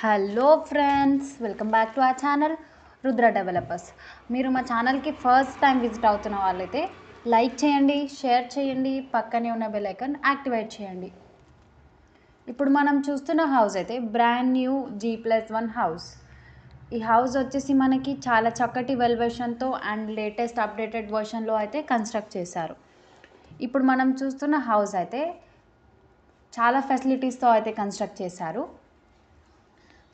Hello friends, welcome back to our channel Rudra developers. మీరు మా ఛానల్కి ఫస్ట్ టైం విజిట్ అవుతున్న వాళ్ళైతే లైక్ చేయండి, షేర్ చేయండి, పక్కనే ఉన్న బెల్ ఐకాన్ యాక్టివేట్ చేయండి. ఇప్పుడు మనం చూస్తున్న హౌస్ అయితే బ్రాండ్ న్యూ G+1 హౌస్. ఈ హౌస్ వచ్చేసి మనకి చాలా చక్కటి వెల్వేషన్తో అండ్ లేటెస్ట్ అప్డేటెడ్ వర్షన్లో అయితే కన్స్ట్రక్ట్ చేశారు. ఇప్పుడు మనం చూస్తున్న హౌస్ అయితే చాలా ఫెసిలిటీస్తో అయితే కన్స్ట్రక్ట్ చేశారు.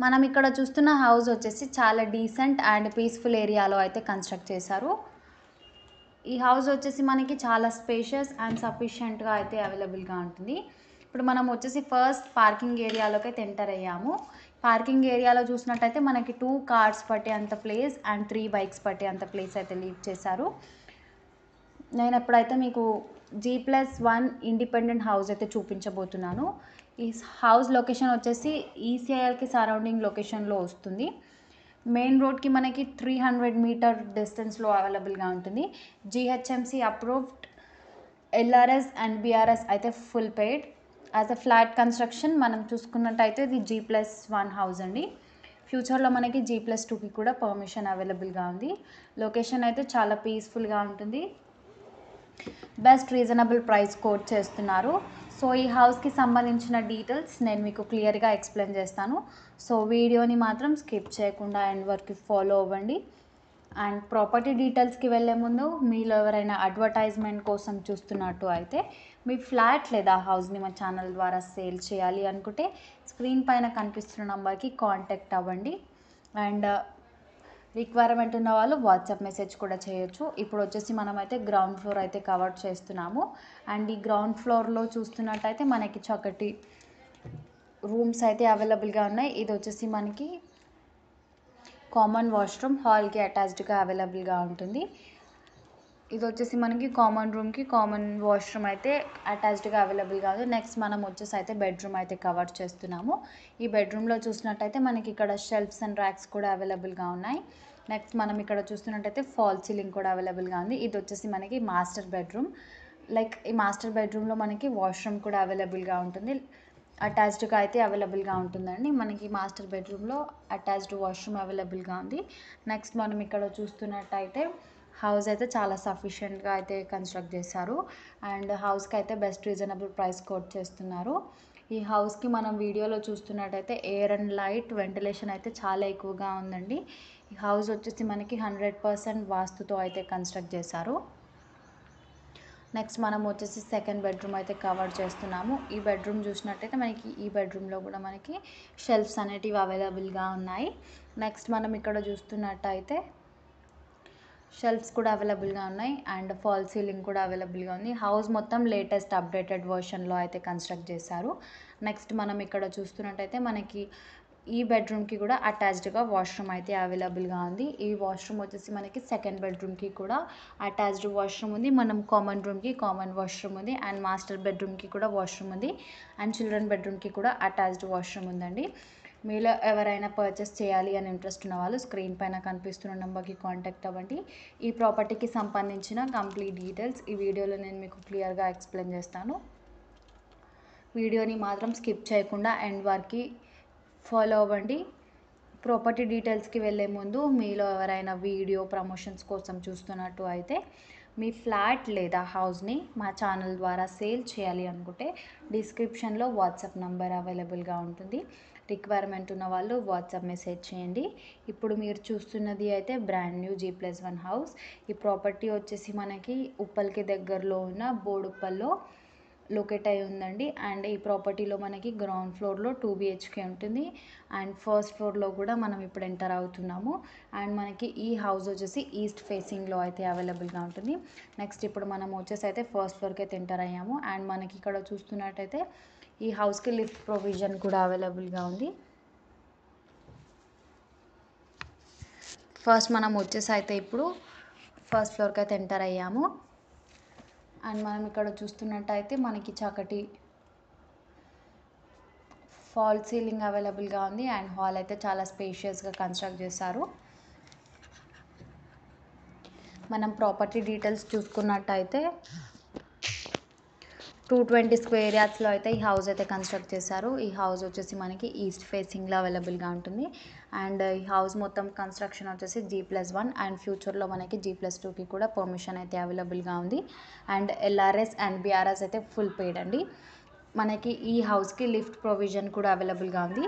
మనం ఇక్కడ చూస్తున్న హౌస్ వచ్చేసి చాలా డీసెంట్ అండ్ పీస్ఫుల్ ఏరియాలో అయితే కన్స్ట్రక్ట్ చేశారు. ఈ హౌస్ వచ్చేసి మనకి చాలా స్పేషియస్ అండ్ సఫిషియెంట్గా అయితే అవైలబుల్గా ఉంటుంది. ఇప్పుడు మనం వచ్చేసి ఫస్ట్ పార్కింగ్ ఏరియాలోకి అయితే ఎంటర్ అయ్యాము. పార్కింగ్ ఏరియాలో చూసినట్టయితే మనకి 2 కార్స్ పట్టే అంత ప్లేస్ అండ్ 3 బైక్స్ పట్టే అంత ప్లేస్ అయితే లీవ్ చేశారు. నేను ఎప్పుడైతే మీకు G+1 ఇండిపెండెంట్ హౌస్ అయితే చూపించబోతున్నాను. ఈ హౌస్ లొకేషన్ వచ్చేసి ఈసీఐఎల్కి సరౌండింగ్ లొకేషన్లో వస్తుంది. మెయిన్ రోడ్కి మనకి 300 మీటర్ డిస్టెన్స్లో అవైలబుల్గా ఉంటుంది. GHMC approved, LRS and BRS అయితే full paid. As a flat construction మనం చూసుకున్నట్టయితే ఇది G+1 హౌస్ అండి. ఫ్యూచర్లో మనకి G+2కి కూడా పర్మిషన్ అవైలబుల్గా ఉంది. లొకేషన్ అయితే చాలా పీస్ఫుల్గా ఉంటుంది. బెస్ట్ రీజనబుల్ ప్రైస్ కోట్ చేస్తున్నారు. సో ఈ హౌస్కి సంబంధించిన డీటెయిల్స్ నేను మీకు క్లియర్గా ఎక్స్ప్లెయిన్ చేస్తాను. సో వీడియోని మాత్రం స్కిప్ చేయకుండా ఎండ్ వరకు ఫాలో అవ్వండి. అండ్ ప్రాపర్టీ డీటెయిల్స్కి వెళ్ళే ముందు మీలో ఎవరైనా అడ్వర్టైజ్మెంట్ కోసం చూస్తున్నట్టు అయితే మీ ఫ్లాట్ లేదా హౌస్ని మా ఛానల్ ద్వారా సేల్ చేయాలి అనుకుంటే స్క్రీన్ పైన కనిపిస్తున్న నెంబర్కి కాంటాక్ట్ అవ్వండి. అండ్ రిక్వైర్మెంట్ ఉన్న వాళ్ళు వాట్సాప్ మెసేజ్ కూడా చేయొచ్చు. ఇప్పుడు వచ్చేసి మనమైతే గ్రౌండ్ ఫ్లోర్ అయితే కవర్ చేస్తున్నాము. అండ్ ఈ గ్రౌండ్ ఫ్లోర్లో చూస్తున్నట్టయితే మనకి చక్కటి రూమ్స్ అయితే అవైలబుల్గా ఉన్నాయి. ఇది వచ్చేసి మనకి కామన్ వాష్రూమ్, హాల్కి అటాచ్డ్గా అవైలబుల్గా ఉంటుంది. ఇది వచ్చేసి మనకి కామన్ రూమ్కి కామన్ వాష్రూమ్ అయితే అటాచ్డ్గా అవైలబుల్గా ఉంది. నెక్స్ట్ మనం వచ్చేసి అయితే బెడ్రూమ్ అయితే కవర్ చేస్తున్నాము. ఈ బెడ్రూమ్లో చూసినట్టయితే మనకి ఇక్కడ షెల్ఫ్స్ అండ్ ర్యాక్స్ కూడా అవైలబుల్గా ఉన్నాయి. నెక్స్ట్ మనం ఇక్కడ చూస్తున్నట్టయితే ఫాల్ సీలింగ్ కూడా అవైలబుల్గా ఉంది. ఇది వచ్చేసి మనకి మాస్టర్ బెడ్రూమ్. లైక్ ఈ మాస్టర్ బెడ్రూమ్లో మనకి వాష్రూమ్ కూడా అవైలబుల్గా ఉంటుంది. అటాచ్డ్గా అయితే అవైలబుల్గా ఉంటుందండి. మనకి మాస్టర్ బెడ్రూమ్లో అటాచ్డ్ వాష్రూమ్ అవైలబుల్గా ఉంది. నెక్స్ట్ మనం ఇక్కడ చూస్తున్నట్టయితే హౌస్ అయితే చాలా సఫిషియెంట్గా అయితే కన్స్ట్రక్ట్ చేశారు. అండ్ హౌస్కి అయితే బెస్ట్ రీజనబుల్ ప్రైస్ కోట్ చేస్తున్నారు. ఈ హౌస్కి మనం వీడియోలో చూస్తున్నట్టయితే ఎయిర్ అండ్ లైట్ వెంటిలేషన్ అయితే చాలా ఎక్కువగా ఉందండి. ఈ హౌస్ వచ్చేసి మనకి 100% వాస్తుతో అయితే కన్స్ట్రక్ట్ చేశారు. నెక్స్ట్ మనం వచ్చేసి సెకండ్ బెడ్రూమ్ అయితే కవర్ చేస్తున్నాము. ఈ బెడ్రూమ్ చూసినట్టయితే మనకి ఈ బెడ్రూమ్లో కూడా మనకి షెల్ఫ్స్ అనేటివి అవైలబుల్గా ఉన్నాయి. నెక్స్ట్ మనం ఇక్కడ చూస్తున్నట్టయితే షెల్ఫ్స్ కూడా అవైలబుల్గా ఉన్నాయి అండ్ ఫాల్ సీలింగ్ కూడా అవైలబుల్గా ఉంది. హౌస్ మొత్తం లేటెస్ట్ అప్డేటెడ్ వర్షన్లో అయితే కన్స్ట్రక్ట్ చేశారు. నెక్స్ట్ మనం ఇక్కడ చూస్తున్నట్టయితే మనకి ఈ బెడ్రూమ్కి కూడా అటాచ్డ్గా వాష్రూమ్ అయితే అవైలబుల్గా ఉంది. ఈ వాష్రూమ్ వచ్చేసి మనకి సెకండ్ బెడ్రూమ్కి కూడా అటాచ్డ్ వాష్రూమ్ ఉంది. మనం కామన్ రూమ్కి కామన్ వాష్రూమ్ ఉంది అండ్ మాస్టర్ బెడ్రూమ్కి కూడా వాష్రూమ్ ఉంది అండ్ చిల్డ్రన్ బెడ్రూమ్కి కూడా అటాచ్డ్ వాష్రూమ్ ఉందండి. మీలో ఎవరైనా పర్చేస్ చేయాలి అని ఇంట్రెస్ట్ ఉన్న వాళ్ళు స్క్రీన్ పైన కనిపిస్తున్న నెంబర్కి కాంటాక్ట్ అవ్వండి. ఈ ప్రాపర్టీకి సంబంధించిన కంప్లీట్ డీటెయిల్స్ ఈ వీడియోలో నేను మీకు క్లియర్గా ఎక్స్ప్లెయిన్ చేస్తాను. వీడియోని మాత్రం స్కిప్ చేయకుండా ఎండ్ వరకు ఫాలో అవ్వండి. ప్రాపర్టీ డీటెయిల్స్కి వెళ్ళే ముందు మీలో ఎవరైనా వీడియో ప్రమోషన్స్ కోసం చూస్తున్నట్టు అయితే మీ ఫ్లాట్ లేదా హౌస్ని మా ఛానల్ ద్వారా సేల్ చేయాలి అనుకుంటే డిస్క్రిప్షన్లో వాట్సాప్ నంబర్ అవైలబుల్గా ఉంటుంది. రిక్వైర్మెంట్ ఉన్న వాళ్ళు వాట్సాప్ మెసేజ్ చేయండి. ఇప్పుడు మీరు చూస్తున్నది అయితే బ్రాండ్ న్యూ G+1 హౌస్. ఈ ప్రాపర్టీ వచ్చేసి మనకి ఉప్పల్కి దగ్గరలో ఉన్న బోడుప్పల్లో లొకేట్ అయి ఉందండి. అండ్ ఈ ప్రాపర్టీలో మనకి గ్రౌండ్ ఫ్లోర్లో 2 BHK ఉంటుంది అండ్ ఫస్ట్ ఫ్లోర్లో కూడా మనం ఇప్పుడు ఎంటర్ అవుతున్నాము. అండ్ మనకి ఈ హౌస్ వచ్చేసి ఈస్ట్ ఫేసింగ్లో అయితే అవైలబుల్గా ఉంటుంది. నెక్స్ట్ ఇప్పుడు మనం వచ్చేసి అయితే ఫస్ట్ ఫ్లోర్కి అయితే ఎంటర్ అయ్యాము. అండ్ మనకి ఇక్కడ చూస్తున్నట్టయితే ఈ హౌస్కి లిఫ్ట్ ప్రొవిజన్ కూడా అవైలబుల్గా ఉంది. ఫస్ట్ మనం వచ్చేసి అయితే ఇప్పుడు ఫస్ట్ ఫ్లోర్కి అయితే ఎంటర్ అయ్యాము. అండ్ మనం ఇక్కడ చూస్తున్నట్టయితే మనకి చక్కటి ఫాల్ సీలింగ్ అవైలబుల్గా ఉంది అండ్ హాల్ అయితే చాలా స్పేషియస్గా కన్స్ట్రక్ట్ చేశారు. మనం ప్రాపర్టీ డీటెయిల్స్ చూసుకున్నట్టయితే 220 స్క్వేర్ యార్డ్స్లో అయితే ఈ హౌస్ అయితే కన్స్ట్రక్ట్ చేశారు. ఈ హౌస్ వచ్చేసి మనకి ఈస్ట్ ఫేసింగ్లో అవైలబుల్గా ఉంటుంది. అండ్ ఈ హౌస్ మొత్తం కన్స్ట్రక్షన్ వచ్చేసి G+1 అండ్ ఫ్యూచర్లో మనకి G+2కి కూడా పర్మిషన్ అయితే అవైలబుల్గా ఉంది. అండ్ LRS అండ్ BRS అయితే ఫుల్ పెయిడ్ అండి. మనకి ఈ హౌస్కి లిఫ్ట్ ప్రొవిజన్ కూడా అవైలబుల్గా ఉంది.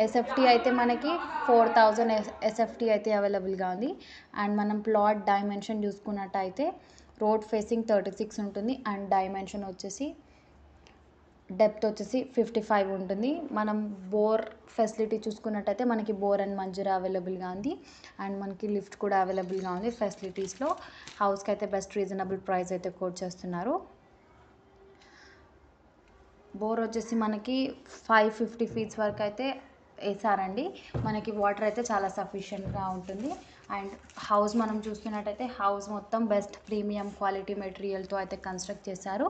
ఎస్ఎఫ్టీ అయితే మనకి 4000 ఎస్ఎఫ్టీ అయితే అవైలబుల్గా ఉంది. అండ్ మనం ప్లాట్ డైమెన్షన్ చూసుకున్నట్టయితే రోడ్ ఫేసింగ్ 36 ఉంటుంది. అండ్ డైమెన్షన్ వచ్చేసి డెప్త్ వచ్చేసి 55 ఉంటుంది. మనం బోర్ ఫెసిలిటీ చూసుకున్నట్టయితే మనకి బోర్ అండ్ మంజూరా అవైలబుల్గా ఉంది. అండ్ మనకి లిఫ్ట్ కూడా అవైలబుల్గా ఉంది. ఫెసిలిటీస్లో హౌస్కి అయితే బెస్ట్ రీజనబుల్ ప్రైస్ అయితే కోట్ చేస్తున్నారు. బోర్ వచ్చేసి మనకి 550 ఫీట్స్ వరకు అయితే వేసారండి. మనకి వాటర్ అయితే చాలా సఫిషియెంట్గా ఉంటుంది. అండ్ హౌస్ మనం చూస్తున్నట్టయితే హౌస్ మొత్తం బెస్ట్ ప్రీమియం క్వాలిటీ మెటీరియల్తో అయితే కన్స్ట్రక్ట్ చేశారు.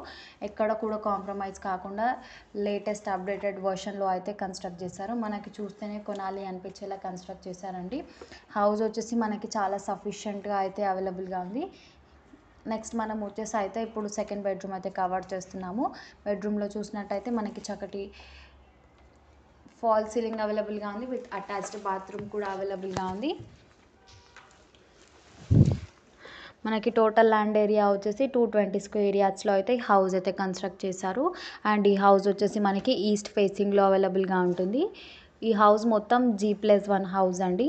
ఎక్కడ కూడా కాంప్రమైజ్ కాకుండా లేటెస్ట్ అప్డేటెడ్ వర్షన్లో అయితే కన్స్ట్రక్ట్ చేశారు. మనకి చూస్తేనే కొనాలి అనిపించేలా కన్స్ట్రక్ట్ చేశారండి. హౌస్ వచ్చేసి మనకి చాలా సఫిషియెంట్గా అయితే అవైలబుల్గా ఉంది. నెక్స్ట్ మనం వచ్చేసి అయితే ఇప్పుడు సెకండ్ బెడ్రూమ్ అయితే కవర్ చేస్తున్నాము. బెడ్రూమ్లో చూసినట్టయితే మనకి చక్కటి ఫాల్ సీలింగ్ అవైలబుల్గా ఉంది. విత్ అటాచ్డ్ బాత్రూమ్ కూడా అవైలబుల్గా ఉంది. మనకి టోటల్ ల్యాండ్ ఏరియా వచ్చేసి 220 స్క్వేర్ యార్డ్స్లో అయితే ఈ హౌస్ అయితే కన్స్ట్రక్ట్ చేశారు. అండ్ ఈ హౌస్ వచ్చేసి మనకి ఈస్ట్ ఫేసింగ్లో అవైలబుల్గా ఉంటుంది. ఈ హౌస్ మొత్తం G+1 హౌస్ అండి.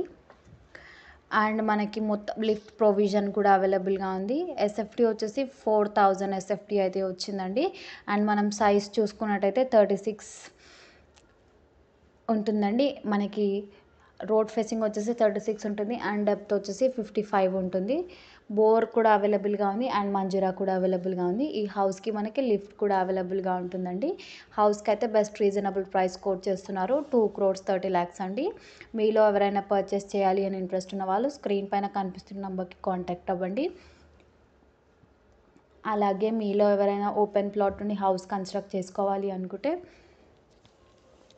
అండ్ మనకి మొత్తం లిఫ్ట్ ప్రొవిజన్ కూడా అవైలబుల్గా ఉంది. ఎస్ఎఫ్టీ వచ్చేసి 4000 ఎస్ఎఫ్టీ అయితే వచ్చిందండి. అండ్ మనం సైజ్ చూసుకున్నట్టయితే 36 ఉంటుందండి. మనకి రోడ్ ఫేసింగ్ వచ్చేసి 36 ఉంటుంది. అండ్ డెప్త్ వచ్చేసి 55 ఉంటుంది. బోర్ కూడా అవైలబుల్గా ఉంది. అండ్ మంజూరా కూడా అవైలబుల్గా ఉంది. ఈ హౌస్కి మనకి లిఫ్ట్ కూడా అవైలబుల్గా ఉంటుందండి. హౌస్కి అయితే బెస్ట్ రీజనబుల్ ప్రైస్ కోట్ చేస్తున్నారు. 2,30,00,000 అండి. మీలో ఎవరైనా పర్చేస్ చేయాలి అని ఇంట్రెస్ట్ ఉన్న వాళ్ళు స్క్రీన్ పైన కనిపిస్తున్న నెంబర్కి కాంటాక్ట్ అవ్వండి. అలాగే మీలో ఎవరైనా ఓపెన్ ప్లాట్ నుండి హౌస్ కన్స్ట్రక్ట్ చేసుకోవాలి అనుకుంటే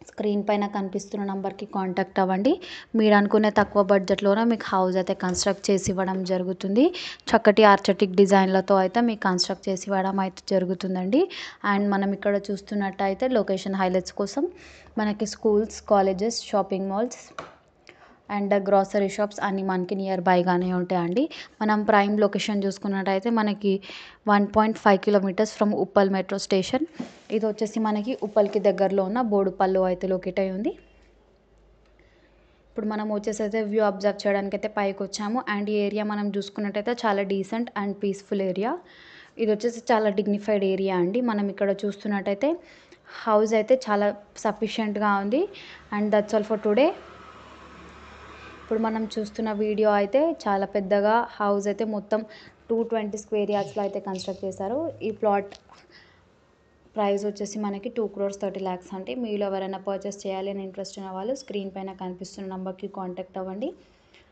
స్క్రీన్ పైన కనిపిస్తున్న నెంబర్కి కాంటాక్ట్ అవ్వండి. మీరు అనుకునే తక్కువ బడ్జెట్లోనే మీకు హౌస్ అయితే కన్స్ట్రక్ట్ చేసి ఇవ్వడం జరుగుతుంది. చక్కటి ఆర్చటిక్ డిజైన్లతో అయితే మీకు కన్స్ట్రక్ట్ చేసి ఇవ్వడం అయితే జరుగుతుందండి. అండ్ మనం ఇక్కడ చూస్తున్నట్టయితే లొకేషన్ హైలైట్స్ కోసం మనకి schools, colleges, shopping malls and grocery shops అన్నీ మనకి నియర్ బైగానే ఉంటాయండి. మనం ప్రైమ్ లొకేషన్ చూసుకున్నట్టయితే మనకి 1.5 kilometres from Uppal metro station. ఇది వచ్చేసి మనకి ఉప్పల్కి దగ్గరలో ఉన్న బోడుపల్లి అయితే లొకేట్ అయి ఉంది. ఇప్పుడు మనం వచ్చేసి అయితే వ్యూ అబ్జర్వ్ చేయడానికి అయితే పైకి వచ్చాము. అండ్ ఈ ఏరియా మనం చూసుకున్నట్టయితే చాలా డీసెంట్ అండ్ పీస్ఫుల్ ఏరియా. ఇది వచ్చేసి చాలా డిగ్నిఫైడ్ ఏరియా అండి. మనం ఇక్కడ చూస్తున్నట్టయితే హౌస్ అయితే చాలా సఫిషియెంట్గా ఉంది. And that's all for today. ఇప్పుడు మనం చూస్తున్న వీడియో అయితే చాలా పెద్దగా హౌస్ అయితే మొత్తం 220 స్క్వేర్ యార్డ్స్లో అయితే కన్స్ట్రక్ట్ చేశారు. ఈ ప్లాట్ ప్రైస్ వచ్చేసి మనకి 2,30,00,000 అంటే. మీలో ఎవరైనా పర్చేస్ చేయాలి అని ఇంట్రెస్ట్ ఉన్న వాళ్ళు స్క్రీన్ పైన కనిపిస్తున్న నెంబర్కి కాంటాక్ట్ అవ్వండి.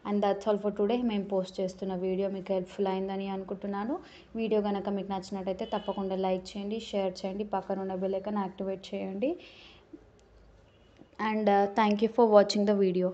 And that's all for today. మేము పోస్ట్ చేస్తున్న వీడియో మీకు హెల్ప్ఫుల్ అయిందని అనుకుంటున్నాను. వీడియో కనుక మీకు నచ్చినట్టయితే తప్పకుండా లైక్ చేయండి, షేర్ చేయండి, పక్కన ఉన్న బెల్ ఐకాన్ యాక్టివేట్ చేయండి. And thank you for watching the video.